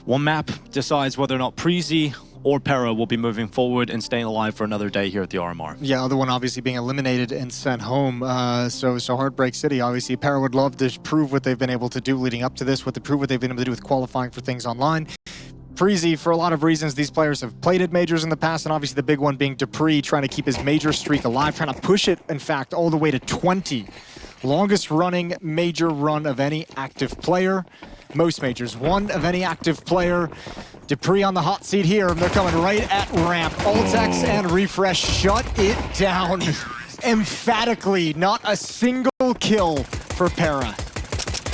One map decides whether or not Preasy or Pera will be moving forward and staying alive for another day here at the RMR. Yeah, other one obviously being eliminated and sent home. So Heartbreak City, obviously, Pera would love to prove what they've been able to do leading up to this, prove what they've been able to do with qualifying for things online. Preasy, for a lot of reasons, these players have played at majors in the past, and obviously the big one being Dupree, trying to keep his major streak alive, trying to push it, in fact, all the way to 20. Longest running major run of any active player. Most majors, one of any active player. Dupree on the hot seat here. They're coming right at ramp. Ultex and refrezh shut it down emphatically. Not a single kill for Pera.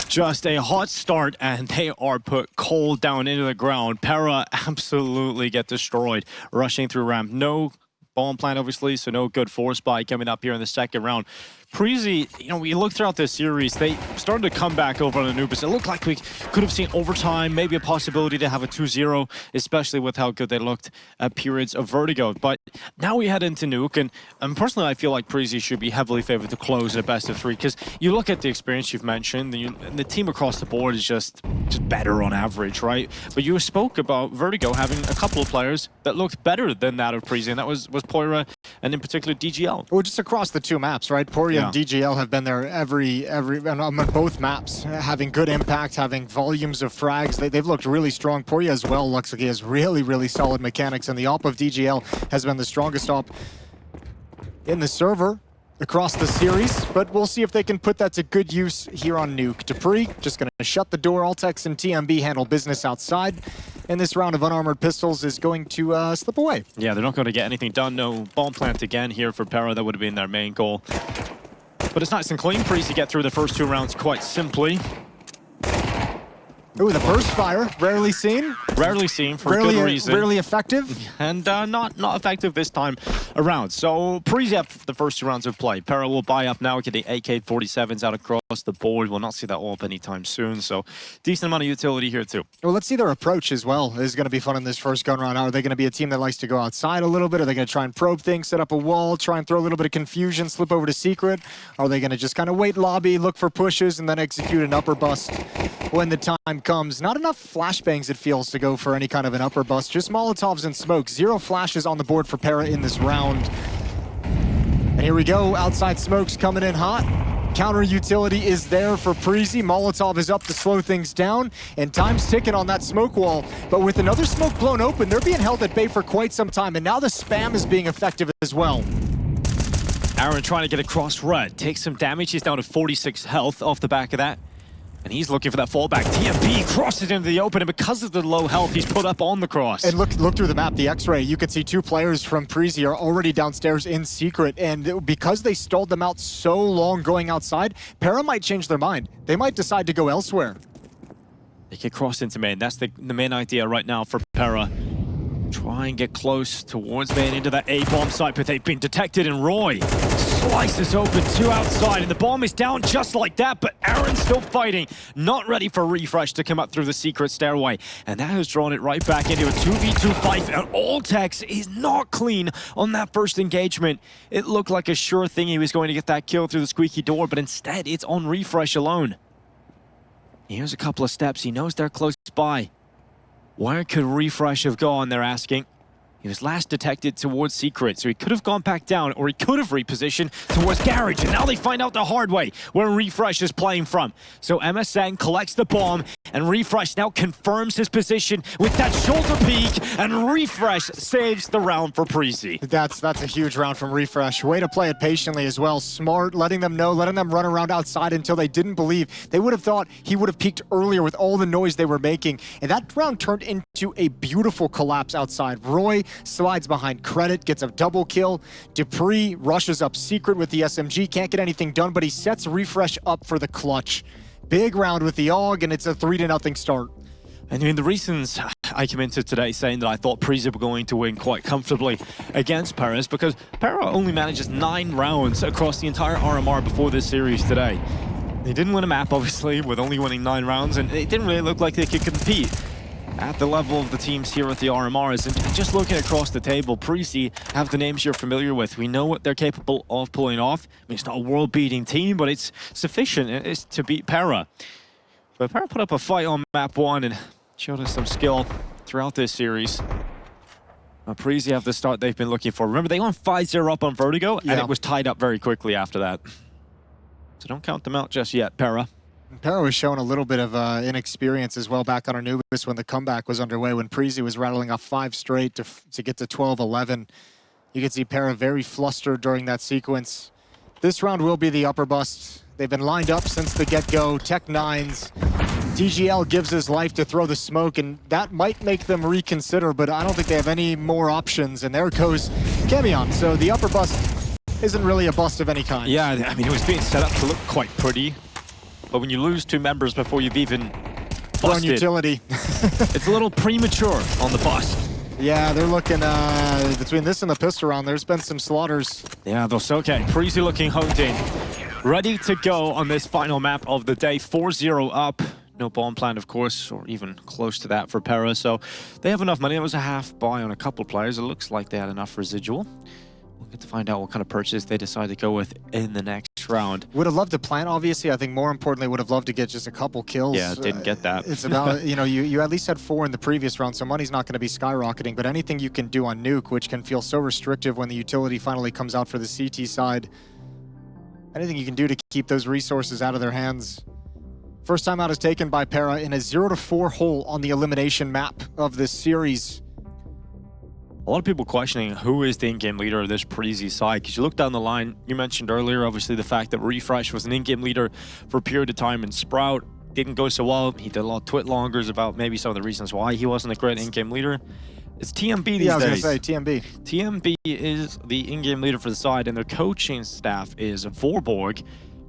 Just a hot start, and they are put cold down into the ground. Pera absolutely get destroyed, rushing through ramp. No bomb plant, obviously, so no good force buy coming up here in the second round. Preasy, you know, we look throughout this series, they started to come back over on Anubis. It looked like we could have seen overtime, maybe a possibility to have a 2-0, especially with how good they looked at periods of Vertigo. But now we head into Nuke, and personally, I feel like Preasy should be heavily favored to close at a best of 3, because you look at the experience you've mentioned, the team across the board is just better on average, right? But you spoke about Vertigo having a couple of players that looked better than that of Preasy, and that was Pera, and in particular DGL. Well, just across the two maps, right? Poria and DGL have been there on both maps, having good impact, having volumes of frags. They've looked really strong. Poria as well looks like he has really solid mechanics, and the op of DGL has been the strongest op in the server across the series, but we'll see if they can put that to good use here on Nuke. Dupree just going to shut the door. Ultex and TMB handle business outside, and this round of unarmored pistols is going to slip away. Yeah, they're not going to get anything done. No bomb plant again here for Pera. That would have been their main goal. But it's nice and clean. Preasy get through the first 2 rounds quite simply. Ooh, the burst fire, rarely seen. Rarely seen for good reason. Rarely effective. And not effective this time around. So Preasy have the first 2 rounds of play. Pera will buy up now, getting AK-47s out across the board. We'll not see that all up anytime soon. So decent amount of utility here too. Well, let's see their approach as well. This is going to be fun in this first gun round. Are they going to be a team that likes to go outside a little bit? Are they going to try and probe things, set up a wall, try and throw a little bit of confusion, slip over to secret? Are they going to just kind of wait lobby, look for pushes, and then execute an upper bust when the time comes? Not enough flashbangs, it feels, to go for any kind of an upper bust. Just Molotovs and smokes. 0 flashes on the board for Pera in this round. And here we go. Outside smokes coming in hot. Counter utility is there for Preasy. Molotov is up to slow things down, and time's ticking on that smoke wall. But with another smoke blown open, they're being held at bay for quite some time, and now the spam is being effective as well. Aaron trying to get across red. Takes some damage. He's down to 46 health off the back of that. And he's looking for that fallback. TMB crosses into the open, and because of the low health, he's put up on the cross. And look through the map, the X-ray, you can see 2 players from Preasy are already downstairs in secret, and because they stalled them out so long going outside, Pera might change their mind. They might decide to go elsewhere. They can cross into main. That's the main idea right now for Pera. Try and get close towards main into that A-bomb site, but they've been detected, and roeJ slices open 2 outside, and the bomb is down just like that, but Aaron's still fighting, not ready for refrezh to come up through the secret stairway, and that has drawn it right back into a 2v2 fight, and Ultex is not clean on that first engagement. It looked like a sure thing he was going to get that kill through the squeaky door, but instead it's on refrezh alone. Here's a couple of steps. He knows they're close by. Where could refrezh have gone, they're asking? He was last detected towards secret, so he could have gone back down, or he could have repositioned towards garage, and now they find out the hard way where refrezh is playing from. So MSN collects the bomb, and refrezh now confirms his position with that shoulder peek, and refrezh saves the round for Preasy. That's a huge round from refrezh. Way to play it patiently as well. Smart, letting them know, letting them run around outside until they didn't believe. They would have thought he would have peeked earlier with all the noise they were making, and that round turned into a beautiful collapse outside. roeJ slides behind credit, gets a double kill. Dupree rushes up secret with the SMG, can't get anything done, but he sets refrezh up for the clutch. Big round with the AUG, and it's a 3-0 start. I mean, the reasons I came into today saying that I thought Preasy were going to win quite comfortably against Pera is because Pera only manages 9 rounds across the entire RMR before this series today. They didn't win a map, obviously, with only winning 9 rounds, and it didn't really look like they could compete at the level of the teams here at the RMRs. And just looking across the table, Preasy have the names you're familiar with. We know what they're capable of pulling off. I mean, it's not a world-beating team, but it's sufficient to beat Pera. But Pera put up a fight on map 1, and showed us some skill throughout this series. Preasy have the start they've been looking for. Remember, they went 5-0 up on Vertigo, and it was tied up very quickly after that. So don't count them out just yet, Pera. Pera was showing a little bit of inexperience as well back on Anubis when the comeback was underway, when Preasy was rattling off 5 straight to get to 12-11. You can see Pera very flustered during that sequence. This round will be the upper bust. They've been lined up since the get-go. Tech 9s. DGL gives his life to throw the smoke, and that might make them reconsider, but I don't think they have any more options. And there goes Camion. So the upper bust isn't really a bust of any kind. Yeah, I mean, it was being set up to look quite pretty. But when you lose 2 members before you've even busted, utility. It's a little premature on the bust. Yeah, they're looking, between this and the pistol round, there's been some slaughters. Yeah, those okay. Preasy looking honed in. Ready to go on this final map of the day. 4-0 up. No bomb plan, of course, or even close to that for Pera. So they have enough money. It was a half buy on a couple players. It looks like they had enough residual. We'll get to find out what kind of purchase they decide to go with in the next round. Would have loved to plant, obviously. I think more importantly, would have loved to get just a couple kills. Yeah, didn't get that. It's about, you know, you at least had 4 in the previous round, so money's not going to be skyrocketing. But anything you can do on Nuke, which can feel so restrictive when the utility finally comes out for the CT side, anything you can do to keep those resources out of their hands. First time out is taken by Pera in a 0-4 hole on the elimination map of this series. A lot of people questioning who is the in-game leader of this Preasy side, because you look down the line, you mentioned earlier, obviously, the fact that refrezh was an in-game leader for a period of time, and Sprout didn't go so well. He did a lot of twit longers about maybe some of the reasons why he wasn't a great in-game leader. It's TMB these days. Yeah, I was going to say, TMB. TMB is the in-game leader for the side, and their coaching staff is Vorborg,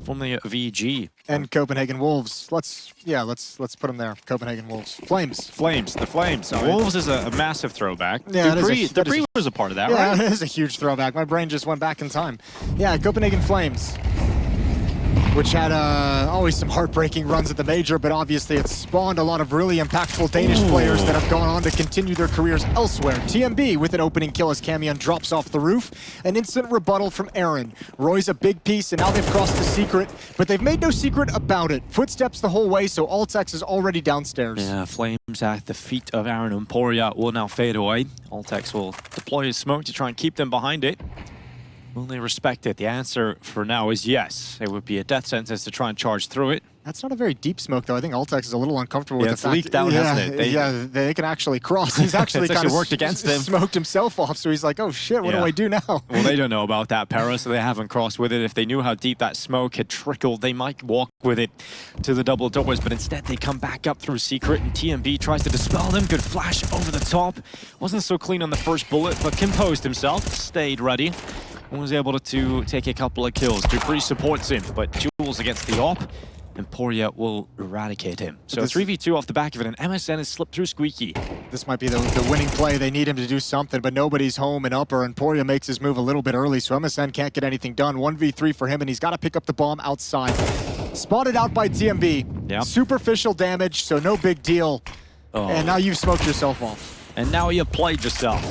formerly of EG. And Copenhagen Wolves. Let's put them there. Copenhagen Wolves. Flames. The Flames. Sorry. Wolves is a massive throwback. Yeah, Dupree was a part of that, right? Yeah, it is a huge throwback. My brain just went back in time. Yeah, Copenhagen Flames, which had always some heartbreaking runs at the Major, but obviously it's spawned a lot of really impactful Danish players that have gone on to continue their careers elsewhere. TMB with an opening kill as Camion drops off the roof. An instant rebuttal from Aaron. roeJ's a big piece, and now they've crossed the secret, but they've made no secret about it. Footsteps the whole way, so Altex is already downstairs. Yeah, Flames at the feet of Aaron and Poria will now fade away. Altex will deploy his smoke to try and keep them behind it. Will they respect it? The answer for now is yes. It would be a death sentence to try and charge through it. That's not a very deep smoke, though. I think Altex is a little uncomfortable with the fact. Leaked out, hasn't it? They can actually cross. He's actually kind of worked against him. Smoked himself off, so he's like, oh shit, what do I do now? Well, they don't know about that, Pera, so they haven't crossed with it. If they knew how deep that smoke had trickled, they might walk with it to the double doors, but instead they come back up through secret, and TMB tries to dispel them. Good flash over the top. Wasn't so clean on the first bullet, but composed himself, stayed ready. And was able to take a couple of kills. Dupree supports him, but Jules against the op, and Poria will eradicate him. So 3v2 off the back of it, and MSN has slipped through squeaky. This might be the winning play. They need him to do something, but nobody's home in upper, and Poria makes his move a little bit early, so MSN can't get anything done. 1v3 for him, and he's got to pick up the bomb outside. Spotted out by TMB. Yep. Superficial damage, so no big deal. Oh. And now you've smoked yourself off. And now you played yourself.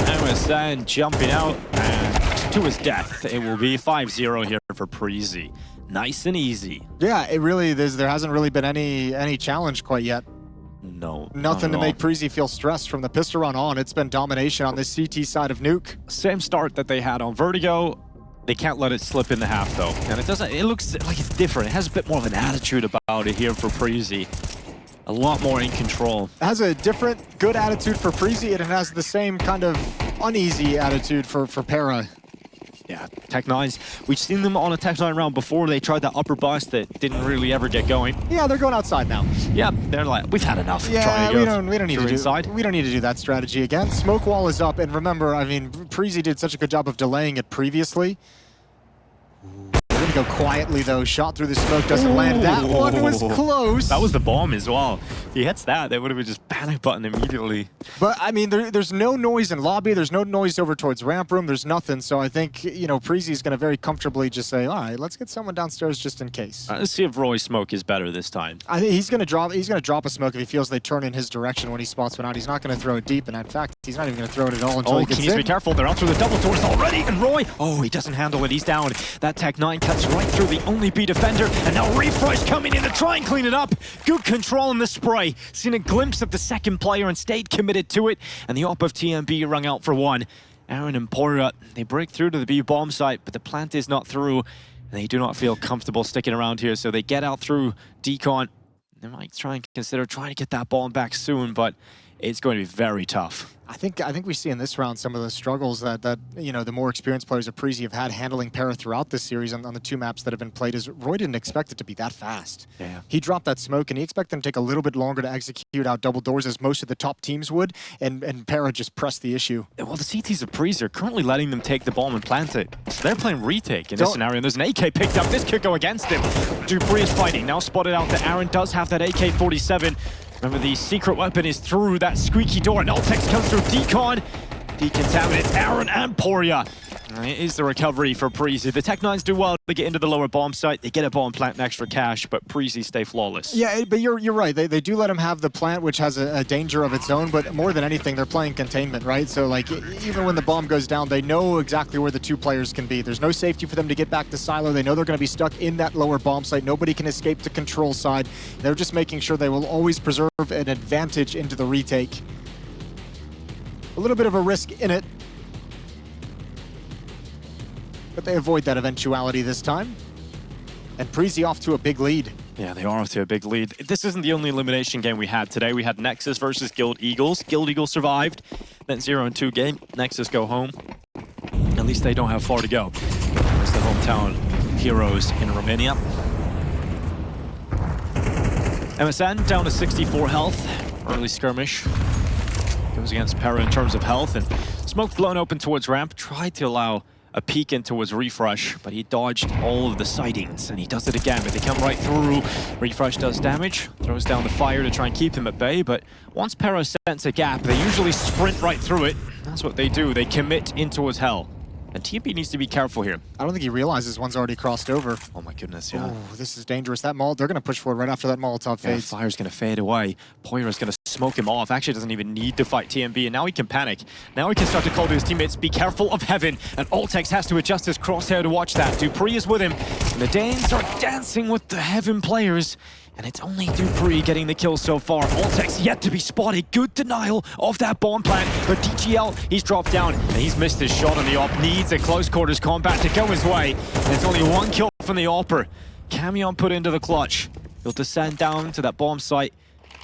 MSN jumping out, and to his death. It will be 5-0 here for Preasy. Nice and easy. Yeah, it really is. There hasn't really been any challenge quite yet. No. Nothing to make Preasy feel stressed from the pistol run on. It's been domination on this CT side of Nuke. Same start that they had on Vertigo. They can't let it slip in the half, though. And it looks like it's different. It has a bit more of an attitude about it here for Preasy. A lot more in control. It has a different good attitude for Preasy, and it has the same kind of uneasy attitude for Pera. Yeah, Tech 9s. We've seen them on a Tech 9 round before. They tried that upper bust that didn't really ever get going. Yeah, they're going outside now. Yeah, they're like, we've had enough. Yeah, trying to we don't need to do inside. We don't need to do that strategy again. Smoke wall is up, and remember, I mean, Preasy did such a good job of delaying it previously. We're gonna go quietly though. Shot through the smoke doesn't land. That one was close. That was the bomb as well. If he hits that, they would have been just panic button immediately. But I mean, there's no noise in lobby. There's no noise over towards ramp room. There's nothing. So I think, you know, Preasy's gonna very comfortably just say, all right, let's get someone downstairs just in case. Let's see if roeJ smoke is better this time. I think he's gonna drop a smoke if he feels they turn in his direction when he spots one out. He's not gonna throw it deep, and in fact, he's not even gonna throw it at all until he gets in. Be careful. They're out through the double doors already, and roeJ, oh, he doesn't handle it. He's down. That Tech 9 cuts right through the only B defender, and now refrezh coming in to try and clean it up. Good control in the spray. Seen a glimpse of the second player and stayed committed to it, and the op of TMB rung out for one. Aaron and Pera, they break through to the B bomb site, but the plant is not through, and they do not feel comfortable sticking around here, so they get out through decon. They might try and consider trying to get that bomb back soon, but it's going to be very tough. I think we see in this round some of the struggles that you know, the more experienced players of Preasy have had handling Pera throughout this series on the two maps that have been played. Is roeJ didn't expect it to be that fast. Yeah. He dropped that smoke and he expected them to take a little bit longer to execute out double doors as most of the top teams would, and Pera just pressed the issue. Well, the CTs of Preasy are currently letting them take the bomb and plant it. So they're playing retake in this scenario, and there's an AK picked up. This could go against him. Dupree is fighting, now spotted out that Aaron does have that AK-47. Remember, the secret weapon is through that squeaky door, and Apeks comes through decon. Decontaminates Aaron and Poria. It is the recovery for Preasy. The Tech-9s do well to get into the lower bomb site. They get a bomb plant and extra cash, but Preasy stay flawless. Yeah, but you're right. They do let him have the plant, which has a danger of its own, but more than anything, they're playing containment, right? So, like, even when the bomb goes down, they know exactly where the two players can be. There's no safety for them to get back to silo. They know they're going to be stuck in that lower bomb site. Nobody can escape to control side. They're just making sure they will always preserve an advantage into the retake. A little bit of a risk in it, but they avoid that eventuality this time. And Preasy off to a big lead. Yeah, they are off to a big lead. This isn't the only elimination game we had today. We had Nexus versus Guild Eagles. Guild Eagles survived. Then 0-2 game. Nexus go home. At least they don't have far to go. There's the hometown heroes in Romania. MSN down to 64 health. Early skirmish. Goes against Pera in terms of health. And smoke blown open towards ramp. Tried to allow a peek into his refrezh, but he dodged all of the sightings, and he does it again, but they come right through. Refrezh does damage, throws down the fire to try and keep him at bay, but once Pera sense a gap, they usually sprint right through it. That's what they do. They commit in towards hell. And TMB needs to be careful here. I don't think he realizes one's already crossed over. Oh my goodness, yeah. Oh, this is dangerous. That they're going to push forward right after that Molotov fades. Yeah, fire's going to fade away. Poira's going to smoke him off. Actually doesn't even need to fight TMB, and now he can panic. Now he can start to call to his teammates, be careful of heaven. And Apeks has to adjust his crosshair to watch that. Dupree is with him, and the Danes are dancing with the heaven players. And it's only Dupree getting the kill so far. Apeks yet to be spotted. Good denial of that bomb plant. But DGL, he's dropped down, and he's missed his shot on the op. Needs a close quarters combat to go his way. And it's only one kill from the opper. Camion put into the clutch. He'll descend down to that bomb site,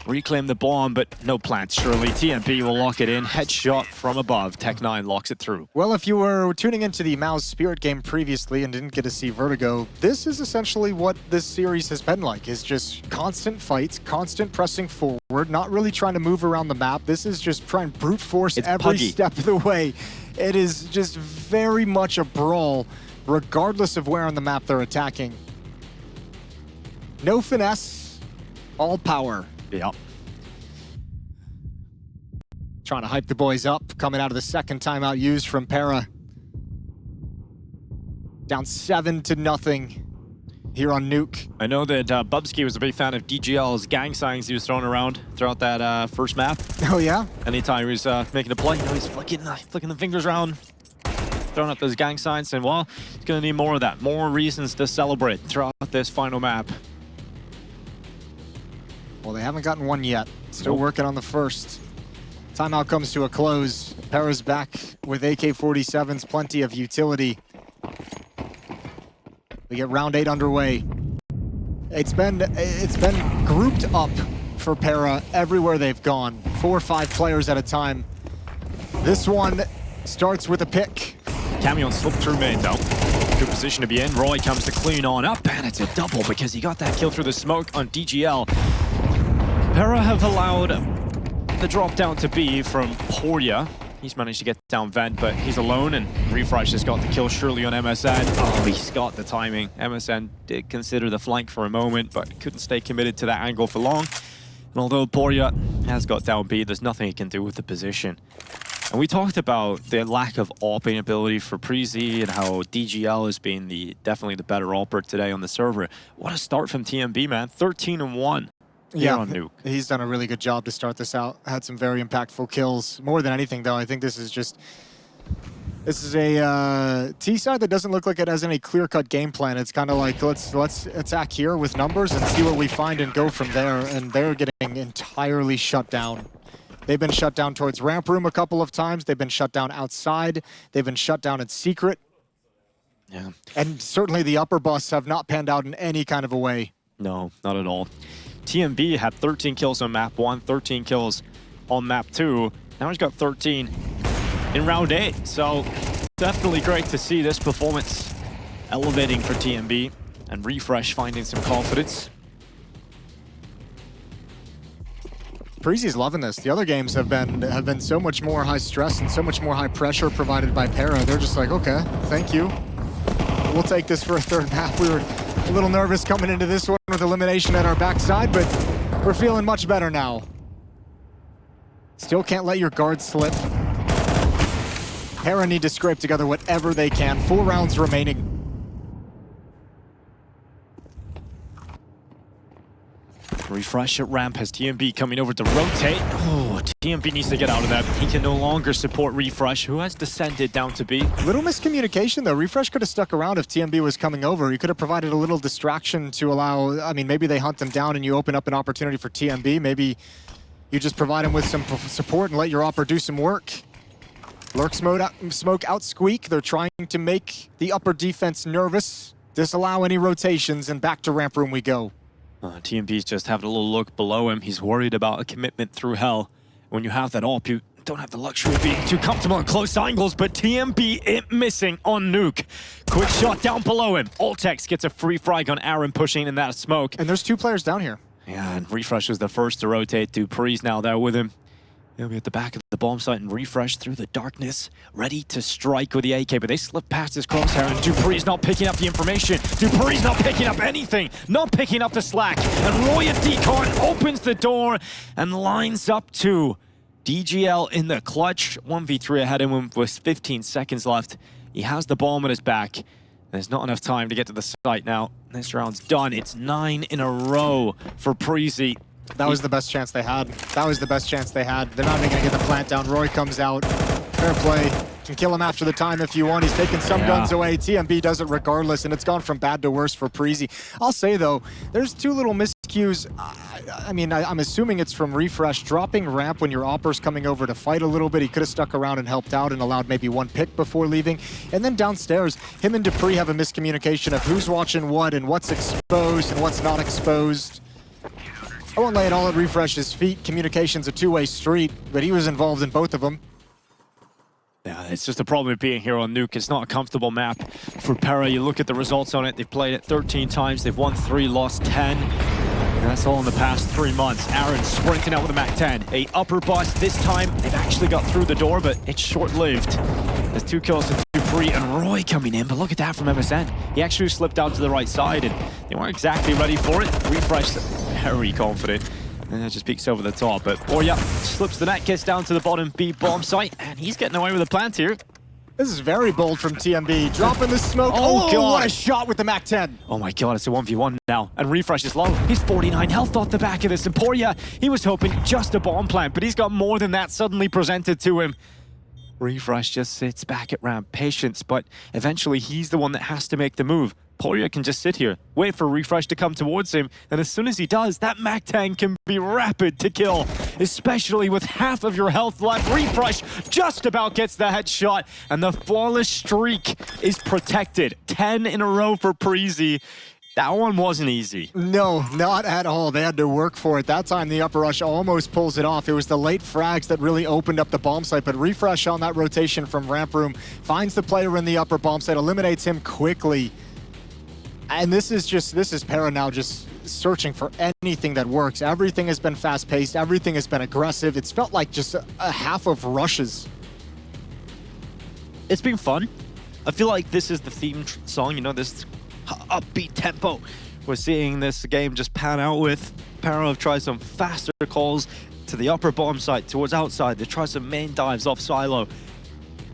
reclaim the bomb, but no plants, surely. TMB will lock it in. Headshot from above. Tech-9 locks it through. Well, if you were tuning into the MOUZ Spirit game previously and didn't get to see Vertigo, this is essentially what this series has been like. It's just constant fights, constant pressing forward, not really trying to move around the map. This is just trying to brute force every step of the way. It is just very much a brawl, regardless of where on the map they're attacking. No finesse, all power. Yeah. Trying to hype the boys up, coming out of the second timeout used from Pera. Down 7-0 here on Nuke. I know that Bubsky was a big fan of DGL's gang signs he was throwing around throughout that first map. Oh yeah? Anytime he was making a play, you know, he's flicking the fingers around, throwing up those gang signs, and well, he's gonna need more of that. More reasons to celebrate throughout this final map. Well, they haven't gotten one yet. Still working on the first. Timeout comes to a close. Pera's back with AK-47s, plenty of utility. We get round 8 underway. It's been grouped up for Pera everywhere they've gone. 4 or 5 players at a time. This one starts with a pick. Camion slipped through main though. Good position to be in. roeJ comes to clean on up, and it's a double because he got that kill through the smoke on DGL. Pera have allowed the drop down to B from Poria. He's managed to get down vent, but he's alone, and refrezh has got the kill surely on MSN. Oh, he's got the timing. MSN did consider the flank for a moment, but couldn't stay committed to that angle for long. And although Poria has got down B, there's nothing he can do with the position. And we talked about the lack of AWPing ability for Preasy and how DGL has been definitely the better AWPer today on the server. What a start from TMB, man. 13-1. Yeah, on Nuke. He's done a really good job to start this out. Had some very impactful kills. More than anything, though, I think this is just This is a T side that doesn't look like it has any clear-cut game plan. It's kind of like, let's attack here with numbers and see what we find and go from there. And they're getting entirely shut down. They've been shut down towards ramp room a couple of times. They've been shut down outside. They've been shut down in secret. Yeah. And certainly the upper busts have not panned out in any kind of a way. No, not at all. TMB had 13 kills on map 1, 13 kills on map 2. Now he's got 13 in round 8. So definitely great to see this performance elevating for TMB and refrezh finding some confidence. Preasy's loving this. The other games have been so much more high stress and so much more high pressure provided by Pera. They're just like, okay, thank you. We'll take this for a third map. We were a little nervous coming into this one with elimination at our backside, but we're feeling much better now. Still can't let your guard slip. Pera need to scrape together whatever they can. 4 rounds remaining. Refrezh at ramp has TMB coming over to rotate. Oh, TMB needs to get out of that. He can no longer support refrezh, who has descended down to B. Little miscommunication though. refrezh could have stuck around if TMB was coming over. He could have provided a little distraction to allow, I mean, maybe they hunt them down and you open up an opportunity for TMB. Maybe you just provide him with some support and let your opper do some work. Lurk smoke out squeak. They're trying to make the upper defense nervous, disallow any rotations, and back to ramp room we go. TMB's just having a little look below him. He's worried about a commitment through hell. When you have that AWP, you don't have the luxury of being too comfortable in close angles, but TMB missing on Nuke. Quick shot down below him. Apeks gets a free frag on Aaron pushing in that smoke. And there's 2 players down here. Yeah, and refrezh was the first to rotate. Dupree's now there with him. He'll be at the back of the bomb site and refrezh through the darkness, ready to strike with the AK, but they slip past his crosshair, and Dupree's not picking up the information. Dupree's not picking up anything, not picking up the slack. And roeJ at Decon opens the door and lines up to DGL in the clutch. 1v3 ahead of him with 15 seconds left. He has the bomb at his back. There's not enough time to get to the site now. This round's done. It's 9 in a row for Preasy. That was the best chance they had. That was the best chance they had. They're not even gonna get the plant down. roeJ comes out. Fair play. Can kill him after the time if you want. He's taking some guns away. TMB does it regardless, and it's gone from bad to worse for Preasy. I'll say though, there's 2 little miscues. I mean, I'm assuming it's from refrezh. Dropping ramp when your opper's coming over to fight a little bit. He could have stuck around and helped out and allowed maybe 1 pick before leaving. And then downstairs, him and Dupree have a miscommunication of who's watching what and what's exposed and what's not exposed. I won't lay it all at refrezh's feet. Communication's a 2-way street, but he was involved in both of them. Yeah, it's just a problem with being here on Nuke. It's not a comfortable map for Pera. You look at the results on it. They've played it 13 times. They've won 3, lost 10. And that's all in the past 3 months. Aaron sprinting out with a MAC-10. A upper bust. This time, they've actually got through the door, but it's short-lived. There's 2 kills to Dupree and roeJ coming in, but look at that from MSN. He actually slipped out to the right side, and they weren't exactly ready for it. refrezh, very confident. And that just peeks over the top, but roeJ slips the net, gets down to the bottom B bomb site, and he's getting away with a plant here. This is very bold from TMB. Dropping the smoke. Oh God. What a shot with the MAC-10. Oh my God, it's a 1v1 now. And refrezh is low. He's 49 health off the back of this. And roeJ, he was hoping just a bomb plant, but he's got more than that suddenly presented to him. refrezh just sits back at ramp. Patience, but eventually he's the one that has to make the move. roeJ can just sit here, wait for refrezh to come towards him, and as soon as he does, that MAC-10 can be rapid to kill, especially with half of your health left. refrezh just about gets the headshot, and the flawless streak is protected. 10 in a row for Preasy. That one wasn't easy. No, not at all. They had to work for it. That time the upper rush almost pulls it off. It was the late frags that really opened up the bomb site, but refrezh on that rotation from ramp room finds the player in the upper bomb site, eliminates him quickly. And this is Pera now just searching for anything that works. Everything has been fast-paced. Everything has been aggressive. It's felt like just a half of rushes. It's been fun. I feel like this is the theme song, you know, this upbeat tempo we're seeing this game just pan out with. Pera have tried some faster calls to the upper bomb site towards outside. They tried some main dives off silo.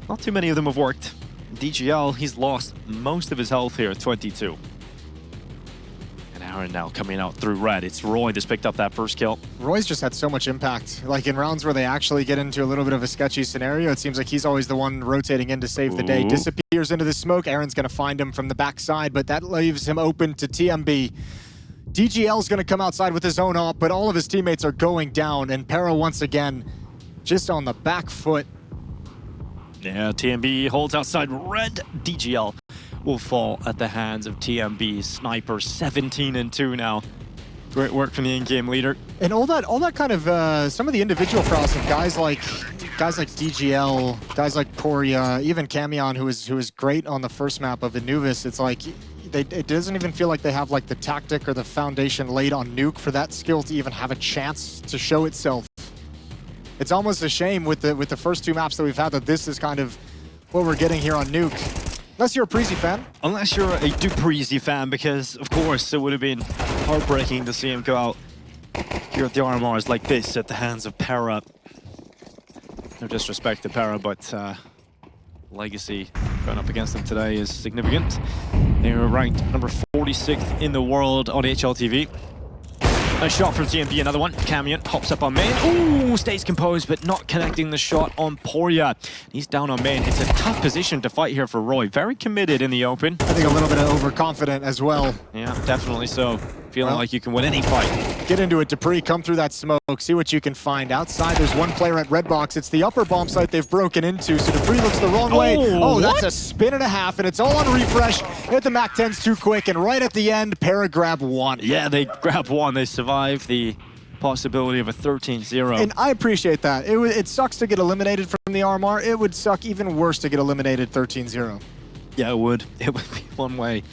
Not too many of them have worked. DGL, he's lost most of his health here at 22. And now coming out through red, it's roeJ that's picked up that first kill. roeJ's just had so much impact. Like in rounds where they actually get into a little bit of a sketchy scenario, it seems like he's always the one rotating in to save the day. Disappears into the smoke. Aaron's going to find him from the backside, but that leaves him open to TMB. DGL's going to come outside with his own op, but all of his teammates are going down, and Pera once again just on the back foot. Yeah, TMB holds outside red. DGL will fall at the hands of TMB. Sniper 17-2 now. Great work from the in-game leader. And all that kind of some of the individual prowess of guys like DGL, guys like Poria, even Camion, who was great on the first map of Anubis. It's like it doesn't even feel like they have like the tactic or the foundation laid on Nuke for that skill to even have a chance to show itself. It's almost a shame with the first two maps that we've had that this is kind of what we're getting here on Nuke. Unless you're a Preasy fan. Unless you're a Preasy fan, because of course it would have been heartbreaking to see him go out here at the RMRs like this at the hands of Pera. No disrespect to Pera, but legacy going up against them today is significant. They were ranked number 46th in the world on HLTV. Nice shot from TMB, another one. Camion hops up on main. Ooh, stays composed, but not connecting the shot on Poria. He's down on main. It's a tough position to fight here for roeJ. Very committed in the open. I think a little bit of overconfident as well. Yeah, definitely so. Feeling like you can win any fight. Get into it, Dupree. Come through that smoke. See what you can find. Outside, there's one player at red box. It's the upper bomb site they've broken into, so Dupree looks the wrong way. Oh, that's a spin and a half, and it's all on refresh. Hit the Mac 10s too quick, and right at the end, Pera grab one. Yeah, they grab one. They survive the possibility of a 13-0. And I appreciate that. It sucks to get eliminated from the RMR. It would suck even worse to get eliminated 13-0. Yeah, it would. It would be one way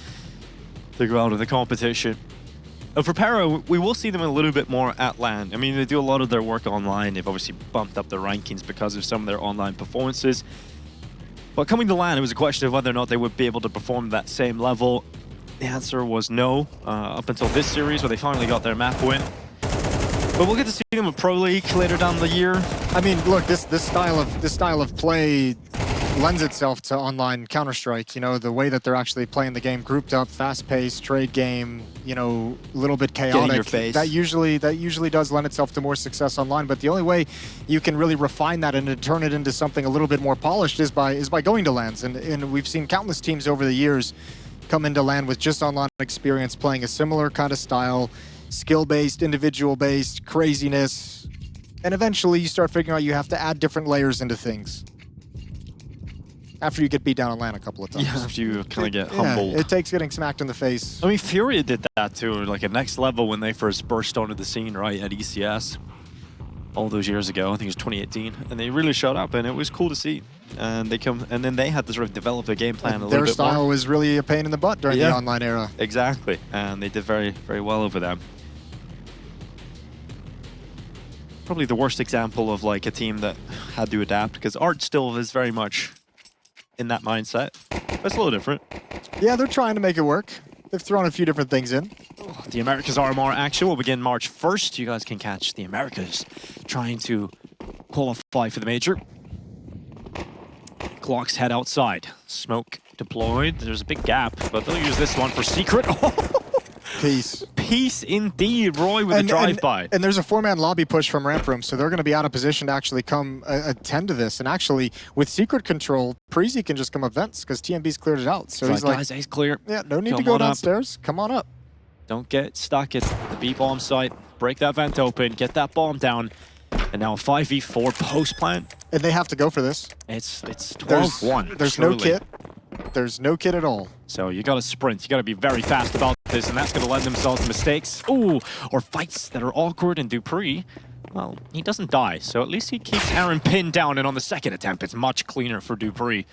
to go out of the competition. For Pera, we will see them a little bit more at LAN. I mean, they do a lot of their work online. They've obviously bumped up their rankings because of some of their online performances. But coming to LAN, it was a question of whether or not they would be able to perform that same level. The answer was no, up until this series where they finally got their map win. But we'll get to see them with Pro League later down the year. I mean, look, this style of play lends itself to online Counter-Strike. You know, the way that they're actually playing the game, grouped up, fast-paced, trade game. You know, a little bit chaotic. Get in your face. That usually does lend itself to more success online. But the only way you can really refine that and to turn it into something a little bit more polished is by going to LANs. And we've seen countless teams over the years come into LAN with just online experience, playing a similar kind of style, skill-based, individual-based, craziness. And eventually you start figuring out you have to add different layers into things. After you get beat down on LAN a couple of times. Yeah, after you kind of get humbled. It takes getting smacked in the face. I mean, Furia did that too, like a next level when they first burst onto the scene, right, at ECS. All those years ago, I think it was 2018, and they really showed up, and it was cool to see. And then they had to sort of develop a game plan a little bit more. Their style was really a pain in the butt during the online era. Exactly, and they did very, very well over them. Probably the worst example of like a team that had to adapt, because Art still is very much in that mindset. That's a little different. Yeah, they're trying to make it work. They've thrown a few different things in. The Americas RMR action will begin March 1st. You guys can catch the Americas trying to qualify for the major. Clocks head outside. Smoke deployed. There's a big gap, but they'll use this one for secret. Peace. Peace indeed. roeJ with a drive-by. And there's a 4-man lobby push from ramp room, so they're going to be out of position to actually come attend to this. And actually, with secret control, Preasy can just come up vents because TMB's cleared it out. So he's like, guys, A's clear. Yeah, no need to go downstairs. Come on up. Don't get stuck at the B-bomb site. Break that vent open. Get that bomb down. And now a 5v4 post-plant. And they have to go for this. It's 12-1. There's no kit. There's no kit at all. So you got to sprint. You got to be very fast about this, and that's going to lend themselves to mistakes. Ooh, or fights that are awkward. And Dupree, well, he doesn't die, so at least he keeps Aaron pinned down. And on the second attempt, it's much cleaner for Dupree.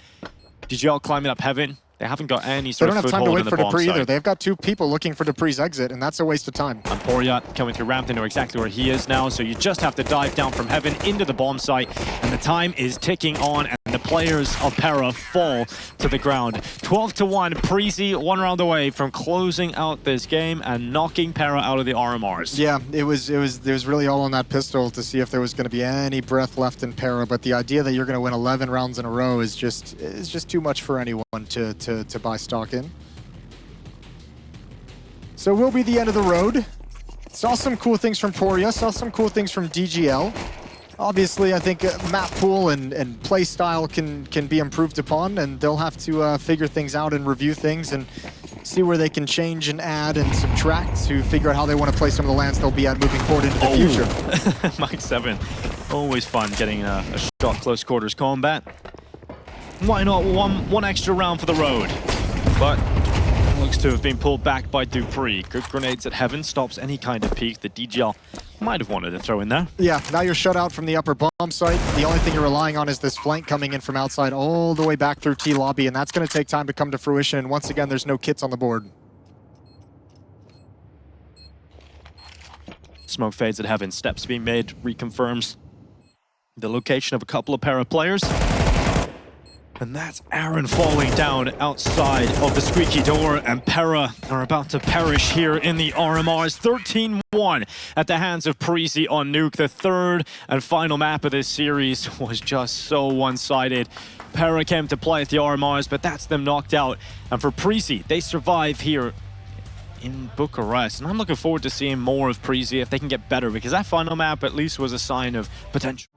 DGL climbing up heaven. They haven't got any sort of foothold in the bomb site. They don't have time to wait for Dupree either. They've got two people looking for Dupree's exit, and that's a waste of time. And Poria coming through ramp, they know exactly where he is now, so you just have to dive down from heaven into the bomb site, and the time is ticking on, and the players of Pera fall to the ground. 12-1, Preasy one round away from closing out this game and knocking Pera out of the RMRs. Yeah, it was really all on that pistol to see if there was going to be any breath left in Pera, but the idea that you're going to win 11 rounds in a row is just too much for anyone to buy stock in. So it will be the end of the road. Saw some cool things from Poria, saw some cool things from DGL. Obviously, I think map pool and play style can be improved upon, and they'll have to figure things out and review things and see where they can change and add and subtract to figure out how they want to play some of the lands they'll be at moving forward into the future. Mike 7, always fun getting a shot close quarters combat. Why not one extra round for the road? But looks to have been pulled back by Dupree. Good grenades at Heaven stops any kind of peek that DGL might have wanted to throw in there. Yeah, now you're shut out from the upper bomb site. The only thing you're relying on is this flank coming in from outside all the way back through T lobby, and that's going to take time to come to fruition. And once again, there's no kits on the board. Smoke fades at Heaven. Steps being made, reconfirms the location of a couple of Pera players. And that's Aaron falling down outside of the squeaky door, and Pera are about to perish here in the RMRs. 13-1 at the hands of Preasy on Nuke. The third and final map of this series was just so one-sided. Pera came to play at the RMRs, but that's them knocked out. And for Preasy, they survive here in Bucharest. And I'm looking forward to seeing more of Preasy if they can get better, because that final map at least was a sign of potential.